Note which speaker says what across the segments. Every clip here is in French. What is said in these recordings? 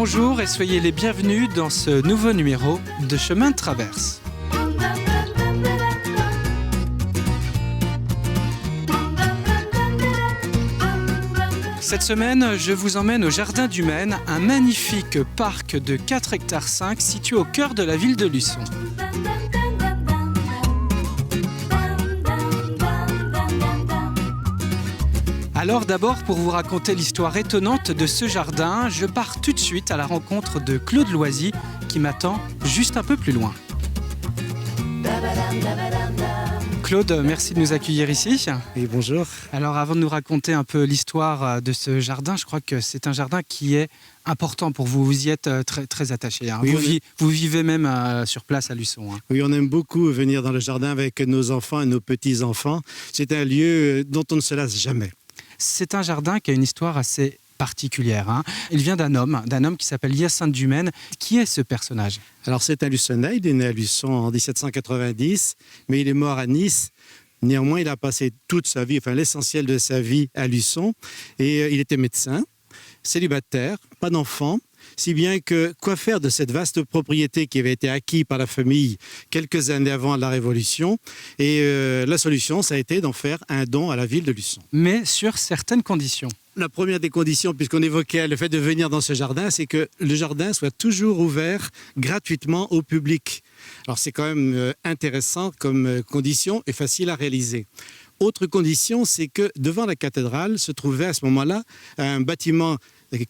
Speaker 1: Bonjour et soyez les bienvenus dans ce nouveau numéro de Chemin de Traverse. Cette semaine, je vous emmène au Jardin du Maine, un magnifique parc de 4,5 hectares situé au cœur de la ville de Luçon. Alors d'abord, pour vous raconter l'histoire étonnante de ce jardin, je pars tout de suite à la rencontre de Claude Loisy qui m'attend juste un peu plus loin. Claude, merci de nous accueillir ici.
Speaker 2: Oui, bonjour.
Speaker 1: Alors avant de nous raconter un peu l'histoire de ce jardin, je crois que c'est un jardin qui est important pour vous. Vous y êtes très, très attaché. Hein.
Speaker 2: Oui,
Speaker 1: vous vivez même sur place à Luçon. Hein.
Speaker 2: Oui, on aime beaucoup venir dans le jardin avec nos enfants et nos petits-enfants. C'est un lieu dont on ne se lasse jamais.
Speaker 1: C'est un jardin qui a une histoire assez particulière. Hein. Il vient d'un homme qui s'appelle Hyacinthe du Maine. Qui est ce personnage ?
Speaker 2: Alors c'est un Luçonnais, il est né à Luçon en 1790, mais il est mort à Nice. Néanmoins, il a passé toute sa vie, enfin l'essentiel de sa vie à Luçon. Et il était médecin, célibataire, pas d'enfant. Si bien que, quoi faire de cette vaste propriété qui avait été acquise par la famille quelques années avant la Révolution ? Et la solution, ça a été d'en faire un don à la ville de Luçon.
Speaker 1: Mais sur certaines conditions.
Speaker 2: La première des conditions, puisqu'on évoquait le fait de venir dans ce jardin, c'est que le jardin soit toujours ouvert gratuitement au public. Alors c'est quand même intéressant comme condition et facile à réaliser. Autre condition, c'est que devant la cathédrale se trouvait à ce moment-là un bâtiment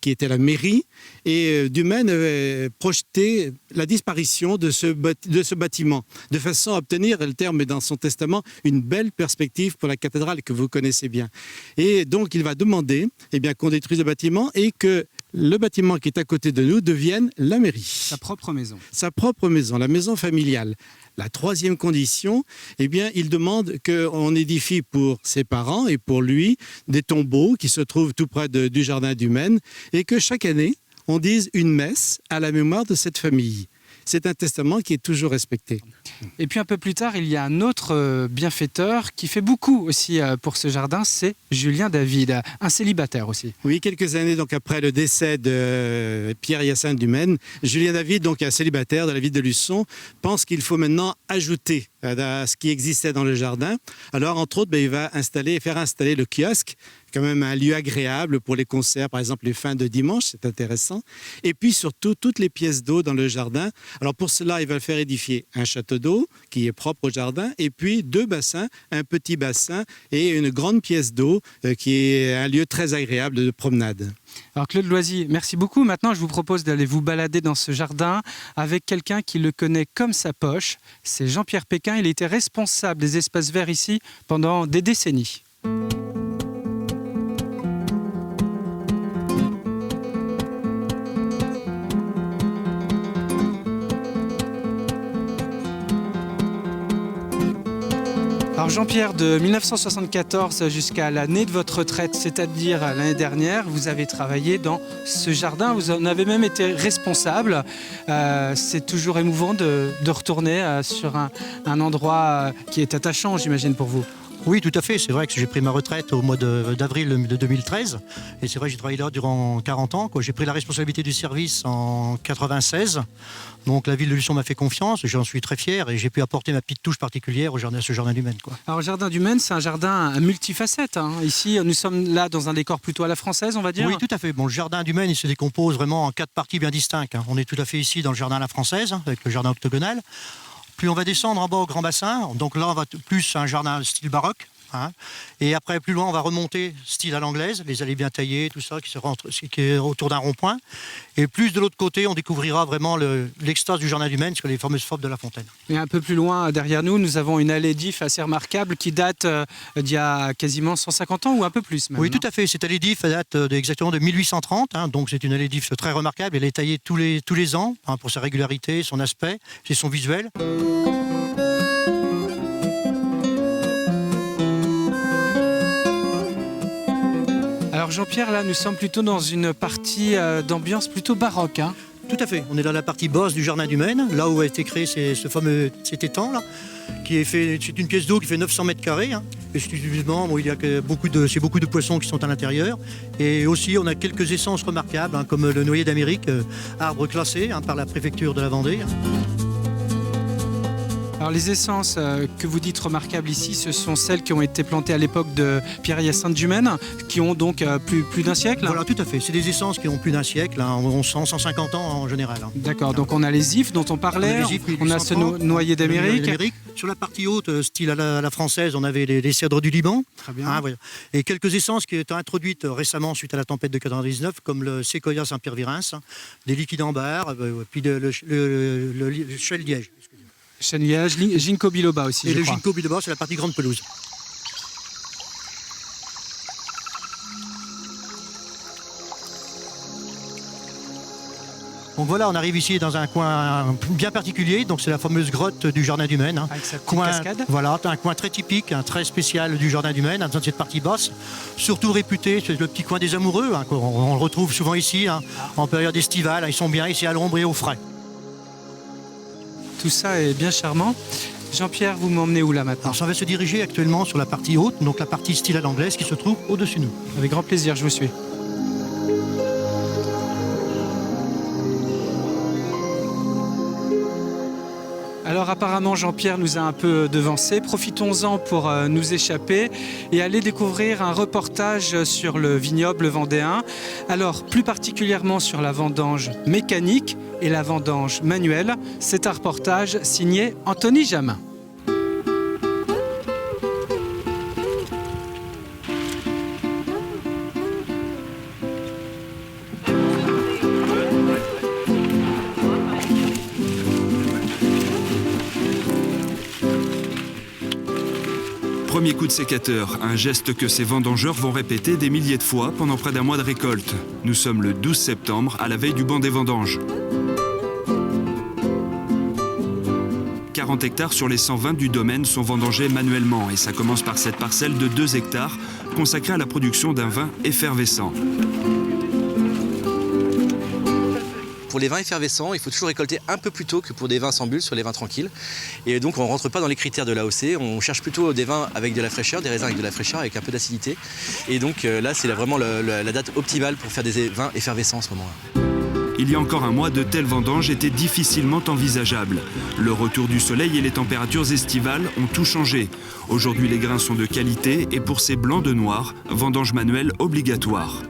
Speaker 2: qui était la mairie, et Du Maine avait projeté la disparition de ce bâtiment, de façon à obtenir, le terme est dans son testament, une belle perspective pour la cathédrale que vous connaissez bien. Et donc il va demander qu'on détruise le bâtiment et que le bâtiment qui est à côté de nous devienne la mairie.
Speaker 1: Sa propre maison.
Speaker 2: Sa propre maison, la maison familiale. La troisième condition, il demande qu'on édifie pour ses parents et pour lui des tombeaux qui se trouvent tout près du jardin du Maine et que chaque année, on dise une messe à la mémoire de cette famille. C'est un testament qui est toujours respecté.
Speaker 1: Et puis un peu plus tard, il y a un autre bienfaiteur qui fait beaucoup aussi pour ce jardin, c'est Julien David, un célibataire aussi.
Speaker 2: Oui, quelques années donc après le décès de Pierre-Hyacinthe du Maine, Julien David, donc un célibataire de la ville de Luçon, pense qu'il faut maintenant ajouter à ce qui existait dans le jardin. Alors, entre autres, il va faire installer le kiosque, quand même un lieu agréable pour les concerts, par exemple les fins de dimanche, c'est intéressant. Et puis surtout, toutes les pièces d'eau dans le jardin. Alors pour cela, il va faire édifier un château d'eau qui est propre au jardin, et puis 2 bassins, un petit bassin et une grande pièce d'eau qui est un lieu très agréable de promenade.
Speaker 1: Alors Claude Loisy, merci beaucoup. Maintenant, je vous propose d'aller vous balader dans ce jardin avec quelqu'un qui le connaît comme sa poche. C'est Jean-Pierre Péquin. Il était responsable des espaces verts ici pendant des décennies. Alors Jean-Pierre, de 1974 jusqu'à l'année de votre retraite, c'est-à-dire l'année dernière, vous avez travaillé dans ce jardin, vous en avez même été responsable. C'est toujours émouvant de retourner sur un endroit qui est attachant, j'imagine, pour vous.
Speaker 3: Oui, tout à fait. C'est vrai que j'ai pris ma retraite au mois d'avril de 2013. Et c'est vrai que j'ai travaillé là durant 40 ans. J'ai pris la responsabilité du service en 96. Donc la ville de Luçon m'a fait confiance. J'en suis très fier et j'ai pu apporter ma petite touche particulière à ce jardin du Maine.
Speaker 1: Alors le jardin du Maine, c'est un jardin à multifacette. Hein. Ici, nous sommes là dans un décor plutôt à la française, on va dire.
Speaker 3: Oui, tout à fait. Bon, le jardin du Maine, il se décompose vraiment en 4 parties bien distinctes. On est tout à fait ici dans le jardin à la française, avec le jardin octogonal. Plus on va descendre en bas au grand bassin, donc là on va plus un jardin style baroque. Et après, plus loin, on va remonter style à l'anglaise, les allées bien taillées, tout ça, qui est autour d'un rond-point. Et plus de l'autre côté, on découvrira vraiment l'extase du jardin du Maine, sur les fameuses fauves de la Fontaine.
Speaker 1: Et un peu plus loin, derrière nous, nous avons une allée d'if assez remarquable qui date d'il y a quasiment 150 ans ou un peu plus même.
Speaker 3: Oui, tout à fait. Cette allée d'if date exactement de 1830. Donc c'est une allée d'if très remarquable. Elle est taillée tous les ans pour sa régularité, son aspect et son visuel.
Speaker 1: Alors Jean-Pierre, là, nous sommes plutôt dans une partie d'ambiance plutôt baroque. Hein.
Speaker 3: Tout à fait. On est dans la partie bosse du jardin du Maine, là où a été créé cet étang là, c'est une pièce d'eau qui fait 900 mètres carrés. Exclusivement, il y a beaucoup de poissons qui sont à l'intérieur. Et aussi, on a quelques essences remarquables, comme le noyer d'Amérique, arbre classé par la préfecture de la Vendée.
Speaker 1: Alors les essences que vous dites remarquables ici, ce sont celles qui ont été plantées à l'époque de Pierre-Hyacinthe du Maine, qui ont donc plus d'un siècle.
Speaker 3: Voilà, tout à fait. C'est des essences qui ont plus d'un siècle, 150 ans en général.
Speaker 1: D'accord, donc on a les ifs dont on parlait, on a ce noyer d'Amérique.
Speaker 3: Sur la partie haute, style à la française, on avait les cèdres du Liban.
Speaker 1: Très bien.
Speaker 3: Voilà. Et quelques essences qui étaient introduites récemment suite à la tempête de 99, comme le séquoia Saint-Pierre-Virens, des liquides ambar, puis le chêne liège.
Speaker 1: Chêne-liège, ginkgo biloba aussi.
Speaker 3: Et le ginkgo biloba, c'est la partie grande pelouse. Donc voilà, on arrive ici dans un coin bien particulier, donc c'est la fameuse grotte du Jardin du Maine.
Speaker 1: Avec sa petite
Speaker 3: Coin,
Speaker 1: cascade.
Speaker 3: voilà, un coin très typique, très spécial du Jardin du Maine, dans cette partie basse. Surtout réputé, c'est le petit coin des amoureux, on le retrouve souvent ici, en période estivale. Ils sont bien ici à l'ombre et au frais.
Speaker 1: Tout ça est bien charmant. Jean-Pierre, vous m'emmenez où là maintenant?
Speaker 3: Alors ça va se diriger actuellement sur la partie haute, donc la partie style à l'anglaise qui se trouve au-dessus de nous.
Speaker 1: Avec grand plaisir, je vous suis. Alors apparemment Jean-Pierre nous a un peu devancé. Profitons-en pour nous échapper et aller découvrir un reportage sur le vignoble vendéen. Alors plus particulièrement sur la vendange mécanique et la vendange manuelle. C'est un reportage signé Anthony Jamin.
Speaker 4: Premier coup de sécateur, un geste que ces vendangeurs vont répéter des milliers de fois pendant près d'un mois de récolte. Nous sommes le 12 septembre, à la veille du banc des vendanges. 40 hectares sur les 120 du domaine sont vendangés manuellement et ça commence par cette parcelle de 2 hectares consacrée à la production d'un vin effervescent.
Speaker 5: Pour les vins effervescents, il faut toujours récolter un peu plus tôt que pour des vins sans bulles sur les vins tranquilles. Et donc on ne rentre pas dans les critères de l'AOC, on cherche plutôt des vins avec de la fraîcheur, des raisins avec de la fraîcheur, avec un peu d'acidité. Et donc là, c'est vraiment la date optimale pour faire des vins effervescents en ce moment-là.
Speaker 4: Il y a encore un mois, de telles vendanges étaient difficilement envisageables. Le retour du soleil et les températures estivales ont tout changé. Aujourd'hui, les grains sont de qualité et pour ces blancs de noir, vendange manuelle obligatoire.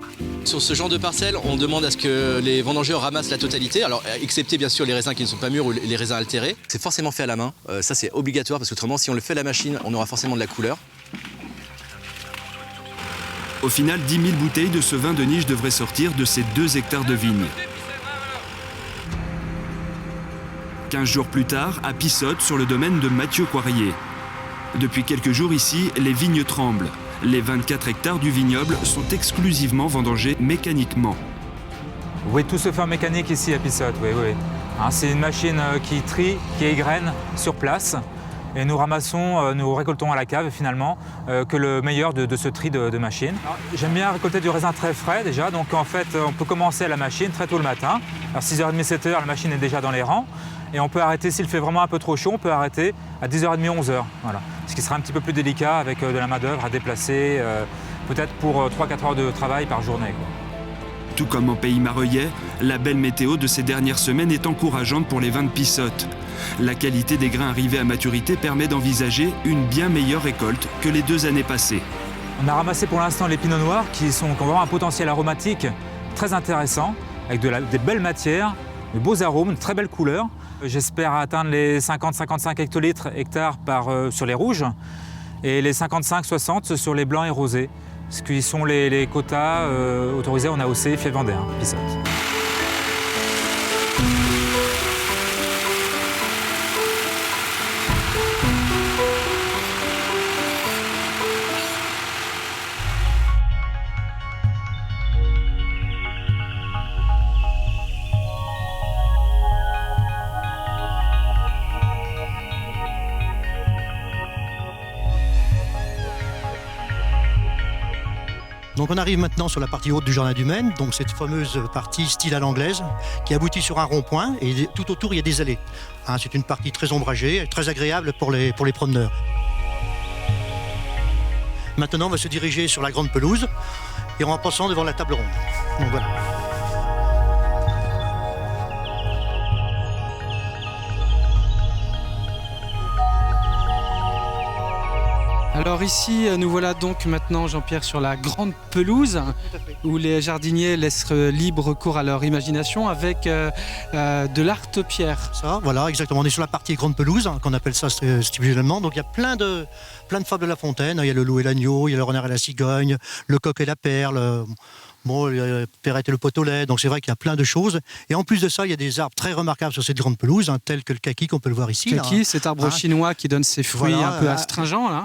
Speaker 5: Sur ce genre de parcelle, on demande à ce que les vendangeurs ramassent la totalité, alors excepté bien sûr les raisins qui ne sont pas mûrs ou les raisins altérés. C'est forcément fait à la main, ça c'est obligatoire parce qu'autrement si on le fait à la machine, on aura forcément de la couleur.
Speaker 4: Au final, 10 000 bouteilles de ce vin de niche devraient sortir de ces 2 hectares de vignes. 15 jours plus tard, à Pissotte, sur le domaine de Mathieu Coirier. Depuis quelques jours ici, les vignes tremblent. Les 24 hectares du vignoble sont exclusivement vendangés mécaniquement.
Speaker 6: Oui, tout se fait en mécanique ici à Pissotte, oui. Hein, c'est une machine qui trie, qui égrène sur place. Et nous ramassons, nous récoltons à la cave finalement que le meilleur de ce tri de machine. J'aime bien récolter du raisin très frais déjà, donc en fait on peut commencer à la machine très tôt le matin. À 6h30, 7h, la machine est déjà dans les rangs. Et on peut arrêter, s'il fait vraiment un peu trop chaud, on peut arrêter à 10h30, 11h. Voilà. Ce qui sera un petit peu plus délicat avec de la main-d'œuvre à déplacer, peut-être pour 3-4 heures de travail par journée, quoi.
Speaker 4: Tout comme en pays mareuillais, la belle météo de ces dernières semaines est encourageante pour les vins de Pissotte. La qualité des grains arrivés à maturité permet d'envisager une bien meilleure récolte que les 2 années passées.
Speaker 6: On a ramassé pour l'instant les pinots noirs qui ont vraiment un potentiel aromatique très intéressant, avec des belles matières, de beaux arômes, de très belles couleurs. J'espère atteindre les 50-55 hectare sur les rouges et les 55-60 sur les blancs et rosés. Ce qui sont les quotas autorisés en AOC Fief Vendéen, Pissotte.
Speaker 3: Donc on arrive maintenant sur la partie haute du jardin du Maine, donc cette fameuse partie style à l'anglaise qui aboutit sur un rond-point et tout autour il y a des allées. Hein, c'est une partie très ombragée, très agréable pour les promeneurs. Maintenant on va se diriger sur la grande pelouse et en passant devant la table ronde. Donc voilà.
Speaker 1: Alors ici, nous voilà donc maintenant, Jean-Pierre, sur la grande pelouse où les jardiniers laissent libre cours à leur imagination avec de l'arte-pierre.
Speaker 3: Ça, voilà, exactement. On est sur la partie grande pelouse, hein, qu'on appelle ça stipulalement. Donc il y a plein de fables de La Fontaine. Il y a le loup et l'agneau, il y a le renard et la cigogne, le coq et la perle. Bon, le Perrette et le pot au lait, donc c'est vrai qu'il y a plein de choses. Et en plus de ça, il y a des arbres très remarquables sur cette grande pelouse, hein, tels que le kaki qu'on peut le voir ici.
Speaker 1: Kaki,
Speaker 3: là,
Speaker 1: cet arbre chinois qui donne ses fruits
Speaker 3: voilà,
Speaker 1: un peu astringents. Là.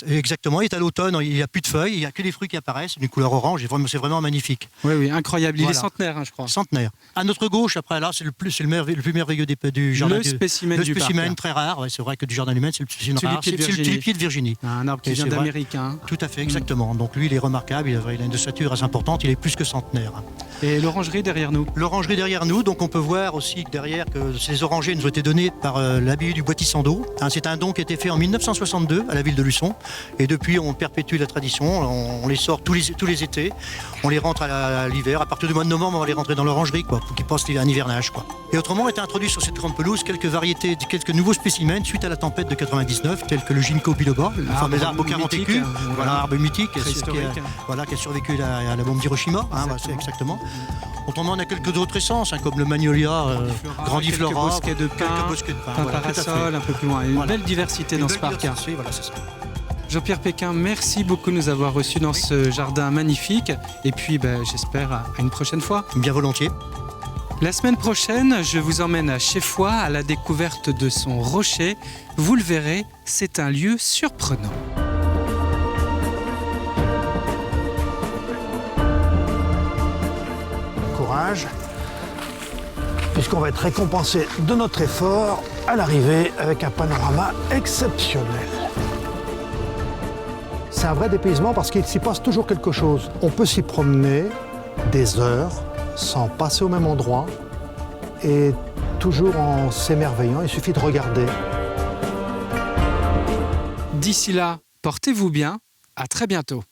Speaker 3: Exactement, et à l'automne, il n'y a plus de feuilles, il n'y a que des fruits qui apparaissent, d'une couleur orange, et c'est vraiment magnifique.
Speaker 1: Oui, oui, incroyable. Il
Speaker 3: Voilà.
Speaker 1: est centenaire, hein, je crois.
Speaker 3: Centenaire. À notre gauche, après, là, c'est le plus merveilleux du jardin.
Speaker 1: Le spécimen
Speaker 3: le
Speaker 1: du
Speaker 3: spécimen
Speaker 1: parc.
Speaker 3: très rare, ouais, c'est vrai que du jardin humain, c'est le spécimen rare.
Speaker 1: Tulipier de
Speaker 3: C'est le
Speaker 1: Virginie.
Speaker 3: tulipier de Virginie.
Speaker 1: Un arbre qui
Speaker 3: Et
Speaker 1: vient
Speaker 3: c'est vrai.
Speaker 1: d'Amérique. Hein.
Speaker 3: Tout à fait, exactement. Donc lui, il est remarquable, il a une ossature assez importante, il est plus que centenaire.
Speaker 1: Et l'orangerie derrière nous.
Speaker 3: L'orangerie derrière nous, donc on peut voir aussi que derrière que ces orangers nous ont été donnés par l'abbaye du Bois-Tissando. Hein, c'est un don qui a été fait en 1962 à la ville de Luçon. Et depuis, on perpétue la tradition. On les sort tous les étés. On les rentre à l'hiver. À partir du mois de novembre, on va les rentrer dans l'orangerie, quoi, pour qu'ils passent un hivernage, quoi. Et autrement, ont été introduits sur cette grande pelouse quelques variétés, quelques nouveaux spécimens suite à la tempête de 99, tels que le ginkgo biloba, le fameux arbre aux 40
Speaker 1: mythique,
Speaker 3: écus.
Speaker 1: hein,
Speaker 3: Voilà, arbre mythique, qui
Speaker 1: préhistorique.
Speaker 3: a survécu à la bombe d'Hiroshima. Hein, voilà, c'est exactement. Autrement, on a quelques autres essences, hein, comme le magnolia, grandiflora,
Speaker 1: quelques bosquets de pin,
Speaker 3: quelques bosquets de pin,
Speaker 1: pin
Speaker 3: voilà, tout à fait.
Speaker 1: parasol, un peu plus loin. Une
Speaker 3: Voilà.
Speaker 1: belle diversité
Speaker 3: Une
Speaker 1: dans
Speaker 3: belle
Speaker 1: ce parc. Hein.
Speaker 3: diversité, voilà, c'est ça.
Speaker 1: Jean-Pierre Péquin, merci beaucoup de nous avoir reçus dans ce jardin magnifique. Et puis, j'espère à une prochaine fois.
Speaker 3: Bien volontiers.
Speaker 1: La semaine prochaine, je vous emmène à Cheffoy à la découverte de son rocher. Vous le verrez, c'est un lieu surprenant.
Speaker 7: Courage, puisqu'on va être récompensé de notre effort à l'arrivée avec un panorama exceptionnel. C'est un vrai dépaysement parce qu'il s'y passe toujours quelque chose. On peut s'y promener des heures sans passer au même endroit et toujours en s'émerveillant, il suffit de regarder.
Speaker 1: D'ici là, portez-vous bien. À très bientôt.